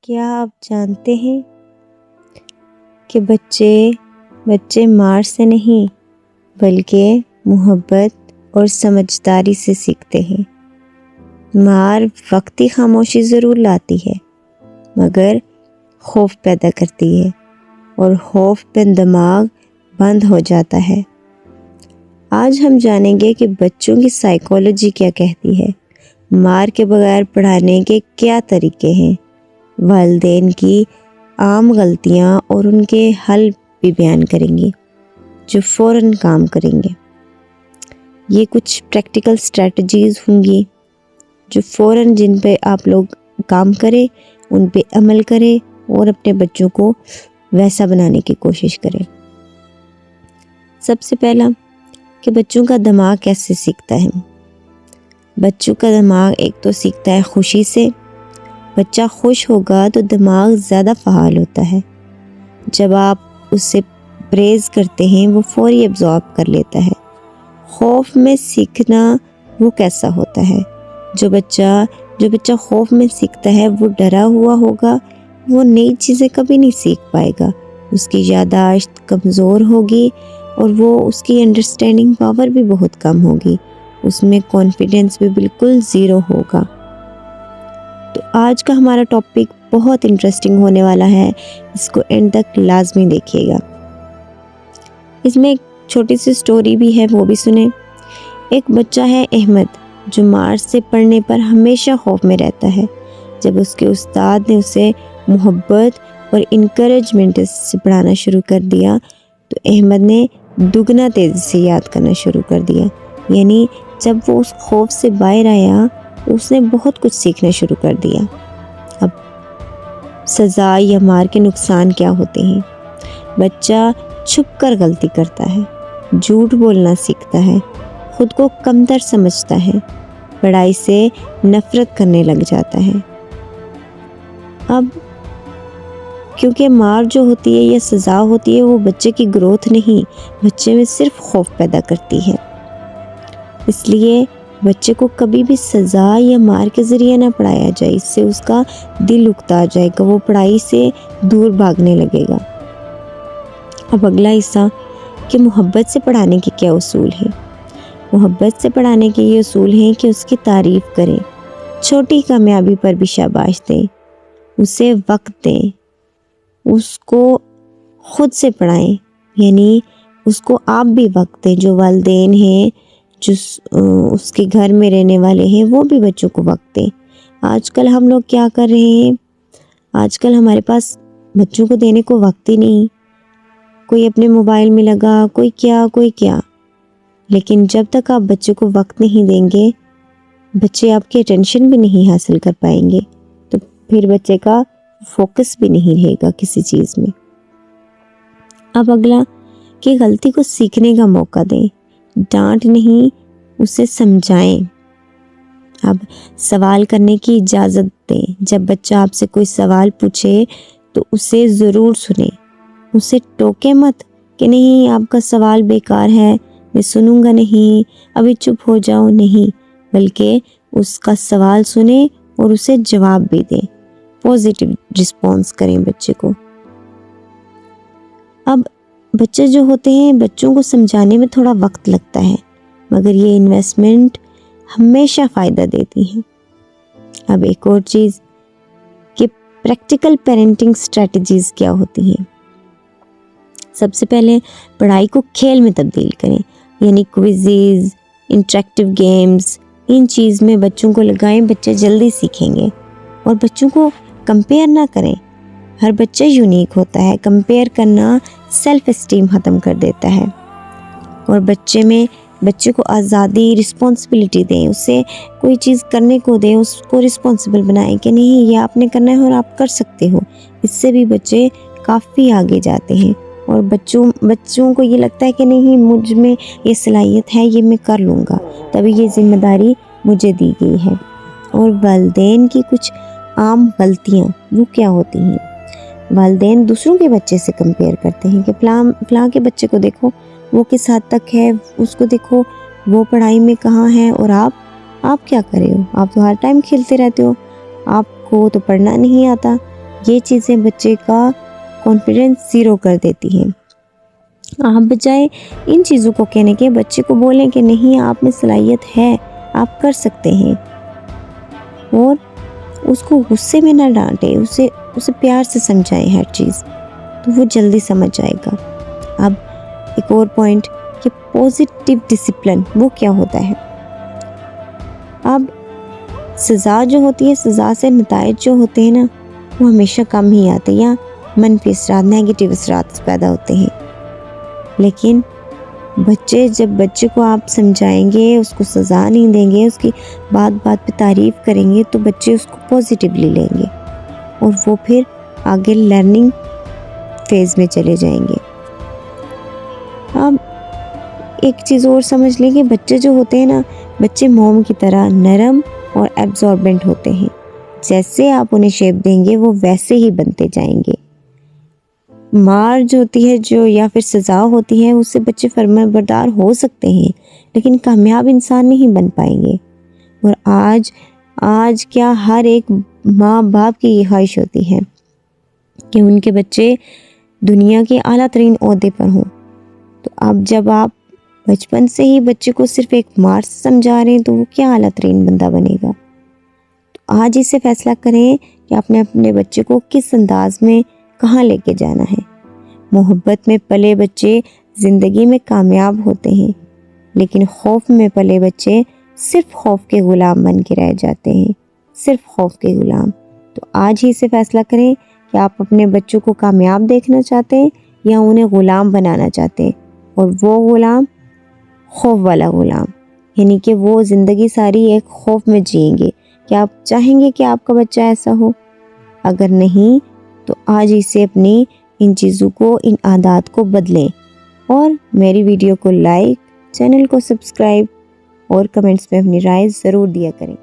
کیا آپ جانتے ہیں کہ بچے مار سے نہیں بلکہ محبت اور سمجھداری سے سیکھتے ہیں۔ مار وقتی خاموشی ضرور لاتی ہے مگر خوف پیدا کرتی ہے اور خوف پہ دماغ بند ہو جاتا ہے۔ آج ہم جانیں گے کہ بچوں کی سائیکالوجی کیا کہتی ہے، مار کے بغیر پڑھانے کے کیا طریقے ہیں، والدین کی عام غلطیاں اور ان کے حل بھی بیان کریں گے جو فوراً کام کریں گے۔ یہ کچھ پریکٹیکل اسٹریٹجیز ہوں گی جو فوراً جن پہ آپ لوگ کام کریں، ان پہ عمل کریں اور اپنے بچوں کو ویسا بنانے کی کوشش کریں۔ سب سے پہلا کہ بچوں کا دماغ کیسے سیکھتا ہے۔ بچوں کا دماغ ایک تو سیکھتا ہے خوشی سے۔ بچہ خوش ہوگا تو دماغ زیادہ فعال ہوتا ہے۔ جب آپ اسے پریز کرتے ہیں وہ فوری ایبزارب کر لیتا ہے۔ خوف میں سیکھنا وہ کیسا ہوتا ہے؟ جو بچہ خوف میں سیکھتا ہے وہ ڈرا ہوا ہوگا، وہ نئی چیزیں کبھی نہیں سیکھ پائے گا، اس کی یادداشت کمزور ہوگی اور وہ اس کی انڈرسٹینڈنگ پاور بھی بہت کم ہوگی، اس میں کانفیڈنس بھی بالکل زیرو ہوگا۔ تو آج کا ہمارا ٹاپک بہت انٹرسٹنگ ہونے والا ہے، اس کو اینڈ تک لازمی دیکھیے گا۔ اس میں ایک چھوٹی سی سٹوری بھی ہے، وہ بھی سنیں۔ ایک بچہ ہے احمد جو مار سے پڑھنے پر ہمیشہ خوف میں رہتا ہے۔ جب اس کے استاد نے اسے محبت اور انکریجمنٹ سے پڑھانا شروع کر دیا تو احمد نے دگنا تیزی سے یاد کرنا شروع کر دیا۔ یعنی جب وہ اس خوف سے باہر آیا اس نے بہت کچھ سیکھنا شروع کر دیا۔ اب سزا یا مار کے نقصان کیا ہوتے ہیں؟ بچہ چھپ کر غلطی کرتا ہے، جھوٹ بولنا سیکھتا ہے، خود کو کمتر سمجھتا ہے، پڑھائی سے نفرت کرنے لگ جاتا ہے۔ اب کیونکہ مار جو ہوتی ہے یا سزا ہوتی ہے وہ بچے کی گروتھ نہیں، بچے میں صرف خوف پیدا کرتی ہے۔ اس لیے بچے کو کبھی بھی سزا یا مار کے ذریعے نہ پڑھایا جائے، اس سے اس کا دل اکتا جائے گا، وہ پڑھائی سے دور بھاگنے لگے گا۔ اب اگلا حصہ کہ محبت سے پڑھانے کے کیا اصول ہیں۔ محبت سے پڑھانے کے یہ اصول ہیں کہ اس کی تعریف کریں، چھوٹی کامیابی پر بھی شاباش دیں، اسے وقت دیں، اس کو خود سے پڑھائیں، یعنی اس کو آپ بھی وقت دیں۔ جو والدین ہیں، جو اس کے گھر میں رہنے والے ہیں، وہ بھی بچوں کو وقت دیں۔ آج کل ہم لوگ کیا کر رہے ہیں؟ آج کل ہمارے پاس بچوں کو دینے کو وقت ہی نہیں، کوئی اپنے موبائل میں لگا، کوئی کیا۔ لیکن جب تک آپ بچے کو وقت نہیں دیں گے، بچے آپ کی اٹینشن بھی نہیں حاصل کر پائیں گے، تو پھر بچے کا فوکس بھی نہیں رہے گا کسی چیز میں۔ اب اگلا کہ غلطی کو سیکھنے کا موقع دیں، ڈانٹ نہیں، اسے سمجھائیں۔ اب سوال کرنے کی اجازت دیں، جب بچہ آپ سے کوئی سوال پوچھے تو اسے ضرور سنیں، اسے ٹوکے مت کہ نہیں آپ کا سوال بیکار ہے، میں سنوں گا نہیں، ابھی چپ ہو جاؤ، نہیں، بلکہ اس کا سوال سنیں اور اسے جواب بھی دیں، پازیٹیو رسپانس کریں بچے کو۔ اب بچے جو ہوتے ہیں، بچوں کو سمجھانے میں تھوڑا وقت لگتا ہے مگر یہ انویسٹمنٹ ہمیشہ فائدہ دیتی ہے۔ اب ایک اور چیز کہ پریکٹیکل پیرنٹنگ اسٹریٹجیز کیا ہوتی ہیں۔ سب سے پہلے پڑھائی کو کھیل میں تبدیل کریں، یعنی کوئزز، انٹریکٹیو گیمز، ان چیز میں بچوں کو لگائیں، بچے جلدی سیکھیں گے۔ اور بچوں کو کمپیئر نہ کریں، ہر بچہ یونیک ہوتا ہے، کمپیئر کرنا سیلف اسٹیم ختم کر دیتا ہے۔ اور بچے کو آزادی، رسپانسبلٹی دیں، اسے کوئی چیز کرنے کو دیں، اس کو رسپانسبل بنائیں کہ نہیں یہ آپ نے کرنا ہے اور آپ کر سکتے ہو۔ اس سے بھی بچے کافی آگے جاتے ہیں اور بچوں کو یہ لگتا ہے کہ نہیں مجھ میں یہ صلاحیت ہے، یہ میں کر لوں گا، تبھی یہ ذمہ داری مجھے دی گئی ہے۔ اور والدین کی کچھ عام غلطیاں وہ کیا ہوتی ہیں؟ والدین دوسروں کے بچے سے کمپیئر کرتے ہیں کہ فلاں کے بچے کو دیکھو وہ کس حد تک ہے، اس کو دیکھو وہ پڑھائی میں کہاں ہے اور آپ کیا کر رہے ہو، آپ تو ہر ٹائم کھیلتے رہتے ہو، آپ کو تو پڑھنا نہیں آتا۔ یہ چیزیں بچے کا کانفیڈنس زیرو کر دیتی ہیں۔ آپ بجائے ان چیزوں کو کہنے کے بچے کو بولیں کہ نہیں، آپ میں صلاحیت ہے، آپ کر سکتے ہیں، اور اس کو غصے میں نہ ڈانٹیں، اسے پیار سے سمجھائیں ہر چیز، تو وہ جلدی سمجھ جائے گا۔ اب ایک اور پوائنٹ کہ پوزیٹیو ڈسپلن وہ کیا ہوتا ہے۔ اب سزا جو ہوتی ہے، سزا سے نتائج جو ہوتے ہیں نا، وہ ہمیشہ کم ہی آتے ہیں، یا منفی اثرات، نیگیٹیو اثرات پیدا ہوتے ہیں۔ لیکن جب بچے کو آپ سمجھائیں گے، اس کو سزا نہیں دیں گے، اس کی بات بات پہ تعریف کریں گے، تو بچے اس کو پوزیٹیولی لیں گے اور وہ پھر آگے لرننگ فیز میں چلے جائیں گے۔ اب ایک چیز اور سمجھ لیں کہ بچے جو ہوتے ہیں نا، بچے موم کی طرح نرم اور ایبزاربنٹ ہوتے ہیں، جیسے آپ انہیں شیپ دیں گے وہ ویسے ہی بنتے جائیں گے۔ مار جو ہوتی ہے یا پھر سزا ہوتی ہے، اس سے بچے فرمانبردار ہو سکتے ہیں لیکن کامیاب انسان نہیں بن پائیں گے۔ اور آج کیا ہر ایک ماں باپ کی یہ خواہش ہوتی ہے کہ ان کے بچے دنیا کے اعلیٰ ترین عہدے پر ہوں۔ تو اب جب آپ بچپن سے ہی بچے کو صرف ایک مار سے سمجھا رہے ہیں تو وہ کیا اعلیٰ ترین بندہ بنے گا؟ تو آج اسے فیصلہ کریں کہ آپ نے اپنے بچے کو کس انداز میں کہاں لے کے جانا ہے۔ محبت میں پلے بچے زندگی میں کامیاب ہوتے ہیں، لیکن خوف میں پلے بچے صرف خوف کے غلام بن کے رہ جاتے ہیں، صرف خوف کے غلام۔ تو آج ہی سے فیصلہ کریں کہ آپ اپنے بچوں کو کامیاب دیکھنا چاہتے ہیں یا انہیں غلام بنانا چاہتے ہیں، اور وہ غلام خوف والا غلام، یعنی کہ وہ زندگی ساری ایک خوف میں جئیں گے۔ کیا آپ چاہیں گے کہ آپ کا بچہ ایسا ہو؟ اگر نہیں تو آج ہی سے اپنی ان چیزوں کو، ان عادات کو بدلیں، اور میری ویڈیو کو لائک، چینل کو سبسکرائب اور کمنٹس میں اپنی رائے ضرور دیا کریں۔